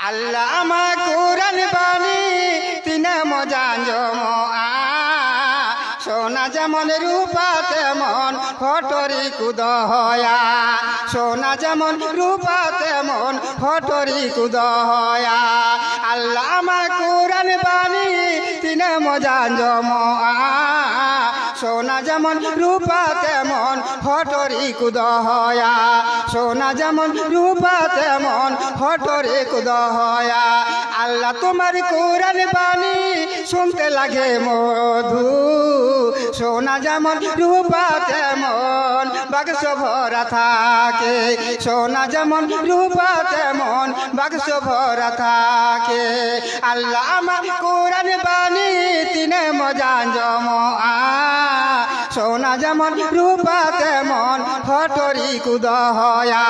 আল্লাহ আমা কুরআন বাণী তিনে মজান জমা সোনা যেমন রূপা তেমন ফটরি কুদহয়া সোনা যেমন রূপা তেমন ফটরি কুদহয়া আল্লাহ আমা কুরআন বাণী তিনে মজান জমা সোনা যেমন রূপা তেমন ফটরি কুদহয়া সোনা যেমন রূপা তেমন ফটরি কুদহয়া আল্লাহ তোমার কুরআন বাণী শুনতে লাগে মধু সোনা যেমন রূপা তেমন বাক্স ভরা থাকে সোনা যেমন রূপা তেমন বাক্স ভরা থাকে আল্লাহ আমার কুরআন বাণী তিনে মজান জমা সোনা যেমন রূপা তেমন ফটরি কুদহয়া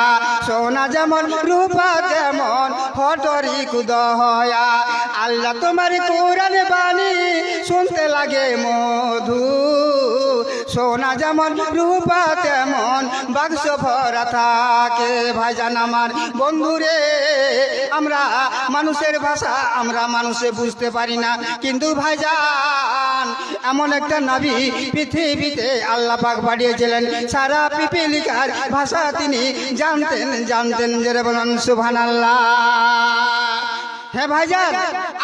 সোনা যেমন রূপা তেমন ফটরি কুদহয়া আল্লাহ তোমার কুরআন বাণী শুনতে লাগে মধু সোনা যেমন রূপা তেমন বাক্স ভরা থাকে ভাইজান আমার বন্ধুরে আমরা মানুষের ভাষা আমরা মানুষে বুঝতে পারি না কিন্তু ভাইজান এমন একটা নবী পৃথিবীতে আল্লাহ পাক পাঠিয়েছিলেন সারা পিপিলিকার ভাষা তিনি জানতেন জোরে বলুন সুবহানাল্লাহ। হ্যাঁ ভাইজান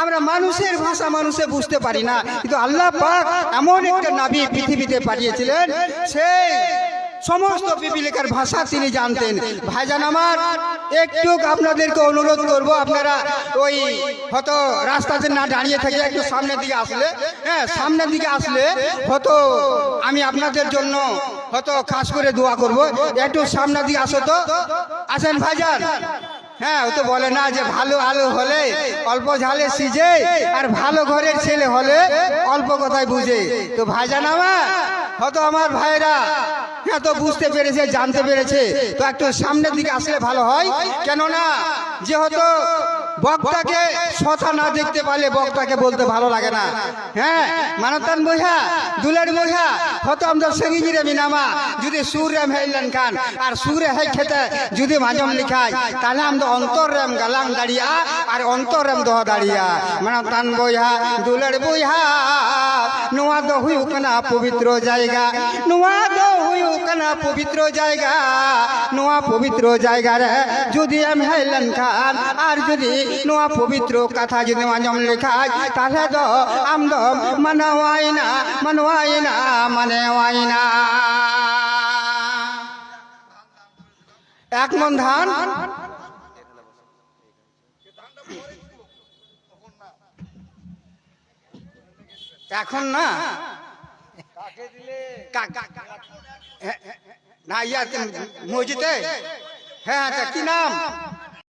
আমরা মানুষের ভাষা মানুষে বুঝতে পারি না কিন্তু আল্লাহ পাক এমন একটা নবী পৃথিবীতে পাঠিয়েছিলেন সেই সমস্ত পিপিলিকার ভাষা তিনি জানতেন। ভাইজান আমার একটু আপনাদেরকে অনুরোধ করব আপনারা ওই হয়তো রাস্তাতে না দাঁড়িয়ে থেকে একটু সামনের দিকে আসলে হ্যাঁ সামনের দিকে আসলে হয়তো আমি আপনাদের জন্য হয়তো খাস করে দোয়া করব একটু সামনের দিকে আসো তো আসেন ভাইজান। হ্যাঁ ও তো বলে না যে ভালো আলু হলে অল্প ঝালে সিজে আর ভালো ঘরের ছেলে হলে অল্প কথায় বুঝে। তো ভাইজান আমার হয়তো আমার ভাইরা হ্যাঁ তো বুঝতে পেরেছে জানতে পেরেছে তো একটু সামনের দিকে আসলে ভালো হয় কেননা যেহেতু বক্তাকে কথা না দেখতে পারলে বক্তাকে বলতে ভালো লাগে না। হ্যাঁ মানতান বইহা দুলের বইহা হয়তো আমরা সঙ্গীরে মিনামা যদি সুর রেম হেলেন খান আর সুরে হে খেতে যদি মাজম লিখায় তাহলে আমরা অন্তর রেম গালাং দাঁড়িয়া আর অন্তর রেম দহ দাঁড়িয়া মানতান বইহা দুলের বইহা নোয়া দ হুইউক না পবিত্র জায়গা নোয়া দ হুইউক না পবিত্র জায়গা নোয়া পবিত্র জায়গা রে যদি আমি হেলেন খান আর যদি নোয়া পবিত্র কথা যদি মাজম লেখায় তাহলে তো আমদম মানওয়াইনা মানওয়াইনা এক মন ধান এখন না না ইয়া মসজিদে হ্যাঁ কি নাম